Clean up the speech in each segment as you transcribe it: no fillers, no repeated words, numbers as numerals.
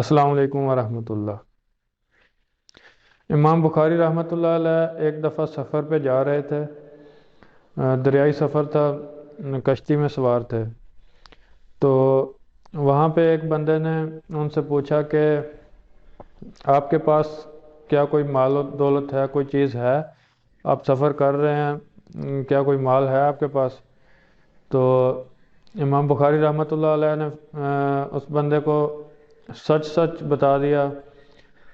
السلام علیکم ورحمۃ اللہ۔ امام بخاری رحمۃ اللہ علیہ ایک دفعہ سفر پہ جا رہے تھے۔ دریائی سفر تھا، کشتی میں سوار تھے۔ تو وہاں پہ ایک بندے نے ان سے پوچھا کہ آپ کے پاس کیا کوئی مال و دولت ہے، کوئی چیز ہے؟ آپ سفر کر رہے ہیں، کیا کوئی مال ہے آپ کے پاس؟ تو امام بخاری رحمۃ اللہ علیہ نے اس بندے کو سچ سچ بتا دیا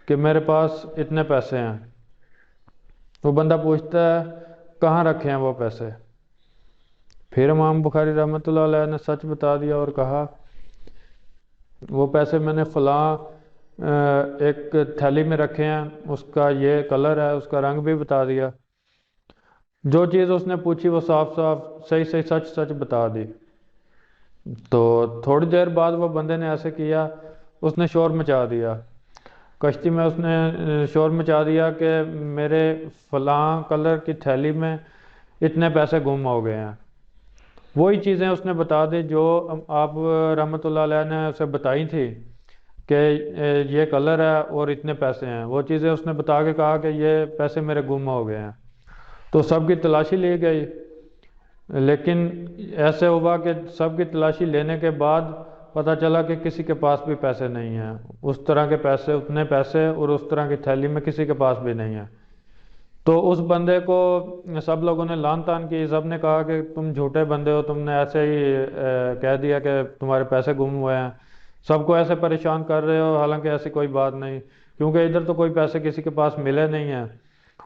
کہ میرے پاس اتنے پیسے ہیں۔ وہ بندہ پوچھتا ہے کہاں رکھے ہیں وہ پیسے؟ پھر امام بخاری رحمۃ اللہ علیہ نے سچ بتا دیا اور کہا وہ پیسے میں نے فلاں ایک تھیلی میں رکھے ہیں، اس کا یہ کلر ہے، اس کا رنگ بھی بتا دیا۔ جو چیز اس نے پوچھی وہ صاف صاف صحیح صحیح سچ سچ بتا دی۔ تو تھوڑی دیر بعد وہ بندے نے ایسے کیا، اس نے شور مچا دیا کشتی میں۔ اس نے شور مچا دیا کہ میرے فلاں کلر کی تھیلی میں اتنے پیسے گم ہو گئے ہیں۔ وہی چیزیں اس نے بتا دی جو آپ رحمۃ اللہ علیہ نے اسے بتائی تھی کہ یہ کلر ہے اور اتنے پیسے ہیں۔ وہ چیزیں اس نے بتا کے کہا کہ یہ پیسے میرے گم ہو گئے ہیں۔ تو سب کی تلاشی لی گئی، لیکن ایسے ہوا کہ سب کی تلاشی لینے کے بعد پتہ چلا کہ کسی کے پاس بھی پیسے نہیں ہیں، اس طرح کے پیسے، اتنے پیسے اور اس طرح کی تھیلی میں کسی کے پاس بھی نہیں ہیں۔ تو اس بندے کو سب لوگوں نے لان تان کی، سب نے کہا کہ تم جھوٹے بندے ہو، تم نے ایسے ہی کہہ دیا کہ تمہارے پیسے گم ہوئے ہیں، سب کو ایسے پریشان کر رہے ہو، حالانکہ ایسی کوئی بات نہیں، کیونکہ ادھر تو کوئی پیسے کسی کے پاس ملے نہیں ہیں،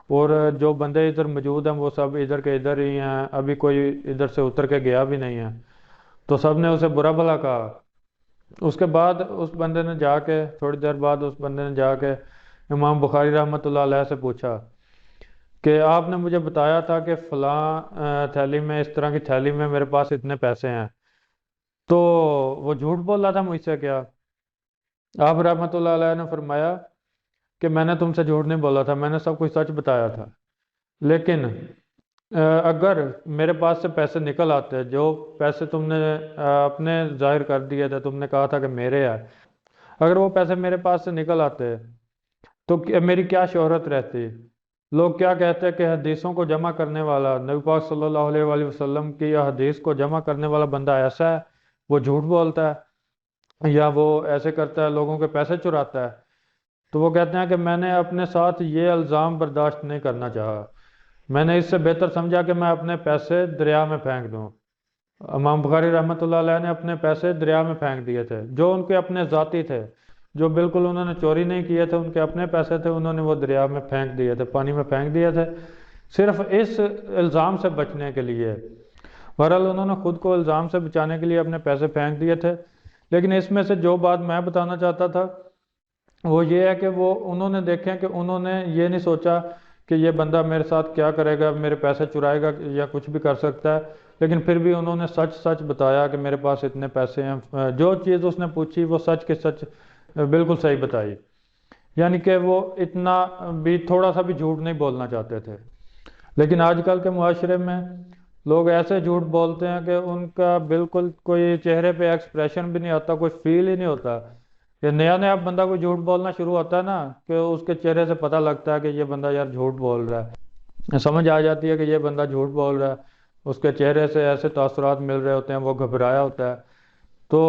اور جو بندے ادھر موجود ہیں وہ سب ادھر کے ادھر ہی ہیں، ابھی کوئی ادھر سے اتر کے گیا بھی نہیں ہے۔ تو سب نے اسے برا بھلا کہا۔ اس کے بعد اس بندے نے جا کے، تھوڑی دیر بعد اس بندے نے جا کے امام بخاری رحمۃ اللہ علیہ سے پوچھا کہ آپ نے مجھے بتایا تھا کہ فلاں تھیلی میں، اس طرح کی تھیلی میں میرے پاس اتنے پیسے ہیں، تو وہ جھوٹ بول رہا تھا مجھ سے کیا؟ آپ رحمۃ اللہ علیہ نے فرمایا کہ میں نے تم سے جھوٹ نہیں بولا تھا، میں نے سب کچھ سچ بتایا تھا، لیکن اگر میرے پاس سے پیسے نکل آتے، جو پیسے تم نے اپنے ظاہر کر دیے تھے، تم نے کہا تھا کہ میرے ہیں، اگر وہ پیسے میرے پاس سے نکل آتے تو میری کیا شہرت رہتی؟ لوگ کیا کہتے کہ حدیثوں کو جمع کرنے والا، نبی پاک صلی اللہ علیہ وآلہ وسلم کی حدیث کو جمع کرنے والا بندہ ایسا ہے، وہ جھوٹ بولتا ہے یا وہ ایسے کرتا ہے، لوگوں کے پیسے چراتا ہے؟ تو وہ کہتے ہیں کہ میں نے اپنے ساتھ یہ الزام برداشت نہیں کرنا چاہا، میں نے اس سے بہتر سمجھا کہ میں اپنے پیسے دریا میں پھینک دوں۔ امام بخاری رحمۃ اللہ علیہ نے اپنے پیسے دریا میں پھینک دیے تھے، جو ان کے اپنے ذاتی تھے، جو بالکل انہوں نے چوری نہیں کیے تھے، ان کے اپنے پیسے تھے، انہوں نے وہ دریا میں پھینک دیے تھے، پانی میں پھینک دیے تھے، صرف اس الزام سے بچنے کے لیے۔ بہرحال انہوں نے خود کو الزام سے بچانے کے لیے اپنے پیسے پھینک دیے تھے۔ لیکن اس میں سے جو بات میں بتانا چاہتا تھا وہ یہ ہے کہ انہوں نے دیکھیں کہ انہوں نے یہ نہیں سوچا کہ یہ بندہ میرے ساتھ کیا کرے گا، میرے پیسے چرائے گا یا کچھ بھی کر سکتا ہے، لیکن پھر بھی انہوں نے سچ سچ بتایا کہ میرے پاس اتنے پیسے ہیں۔ جو چیز اس نے پوچھی وہ سچ کے سچ بالکل صحیح بتائی، یعنی کہ وہ اتنا بھی، تھوڑا سا بھی جھوٹ نہیں بولنا چاہتے تھے۔ لیکن آج کل کے معاشرے میں لوگ ایسے جھوٹ بولتے ہیں کہ ان کا بالکل کوئی چہرے پہ ایکسپریشن بھی نہیں ہوتا، کوئی فیل ہی نہیں ہوتا۔ یہ نیا نیا بندہ کوئی جھوٹ بولنا شروع ہوتا ہے نا، کہ اس کے چہرے سے پتہ لگتا ہے کہ یہ بندہ یار جھوٹ بول رہا ہے، سمجھ آ جاتی ہے کہ یہ بندہ جھوٹ بول رہا ہے، اس کے چہرے سے ایسے تاثرات مل رہے ہوتے ہیں، وہ گھبرایا ہوتا ہے۔ تو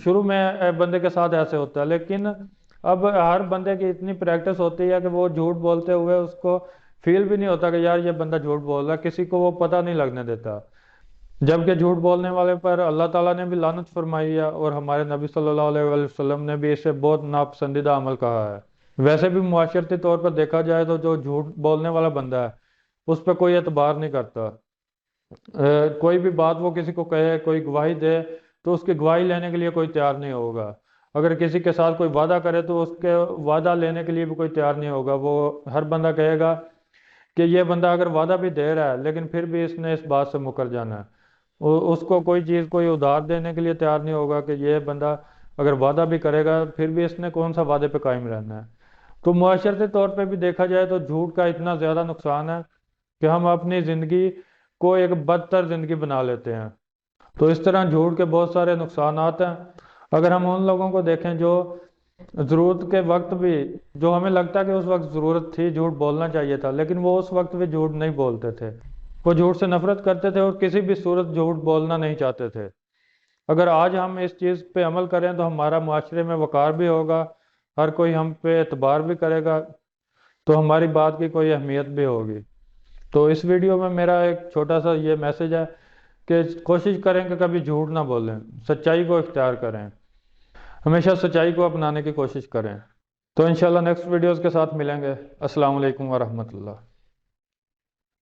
شروع میں بندے کے ساتھ ایسے ہوتا ہے، لیکن اب ہر بندے کی اتنی پریکٹس ہوتی ہے کہ وہ جھوٹ بولتے ہوئے اس کو فیل بھی نہیں ہوتا کہ یار یہ بندہ جھوٹ بول رہا ہے، کسی کو وہ پتہ نہیں لگنے دیتا۔ جبکہ جھوٹ بولنے والے پر اللہ تعالیٰ نے بھی لعنت فرمائی ہے، اور ہمارے نبی صلی اللہ علیہ وآلہ وسلم نے بھی اسے بہت ناپسندیدہ عمل کہا ہے۔ ویسے بھی معاشرتی طور پر دیکھا جائے تو جو جھوٹ بولنے والا بندہ ہے اس پہ کوئی اعتبار نہیں کرتا۔ کوئی بھی بات وہ کسی کو کہے، کوئی گواہی دے تو اس کی گواہی لینے کے لیے کوئی تیار نہیں ہوگا۔ اگر کسی کے ساتھ کوئی وعدہ کرے تو اس کے وعدہ لینے کے لیے بھی کوئی تیار نہیں ہوگا۔ وہ ہر بندہ کہے گا کہ یہ بندہ اگر وعدہ بھی دے رہا ہے لیکن پھر بھی اس نے اس بات سے مکر جانا ہے۔ اس کو کوئی چیز، کوئی ادھار دینے کے لیے تیار نہیں ہوگا کہ یہ بندہ اگر وعدہ بھی کرے گا پھر بھی اس نے کون سا وعدے پہ قائم رہنا ہے۔ تو معاشرتی طور پہ بھی دیکھا جائے تو جھوٹ کا اتنا زیادہ نقصان ہے کہ ہم اپنی زندگی کو ایک بدتر زندگی بنا لیتے ہیں۔ تو اس طرح جھوٹ کے بہت سارے نقصانات ہیں۔ اگر ہم ان لوگوں کو دیکھیں جو ضرورت کے وقت بھی جو ہمیں لگتا ہے کہ اس وقت ضرورت تھی، جھوٹ بولنا چاہیے تھا، لیکن وہ اس وقت بھی جھوٹ نہیں بولتے تھے۔ وہ جھوٹ سے نفرت کرتے تھے اور کسی بھی صورت جھوٹ بولنا نہیں چاہتے تھے۔ اگر آج ہم اس چیز پہ عمل کریں تو ہمارا معاشرے میں وقار بھی ہوگا، ہر کوئی ہم پہ اعتبار بھی کرے گا، تو ہماری بات کی کوئی اہمیت بھی ہوگی۔ تو اس ویڈیو میں میرا ایک چھوٹا سا یہ میسج ہے کہ کوشش کریں کہ کبھی جھوٹ نہ بولیں، سچائی کو اختیار کریں، ہمیشہ سچائی کو اپنانے کی کوشش کریں۔ تو انشاءاللہ نیکسٹ ویڈیوز کے ساتھ ملیں گے۔ السلام علیکم ورحمۃ اللہ۔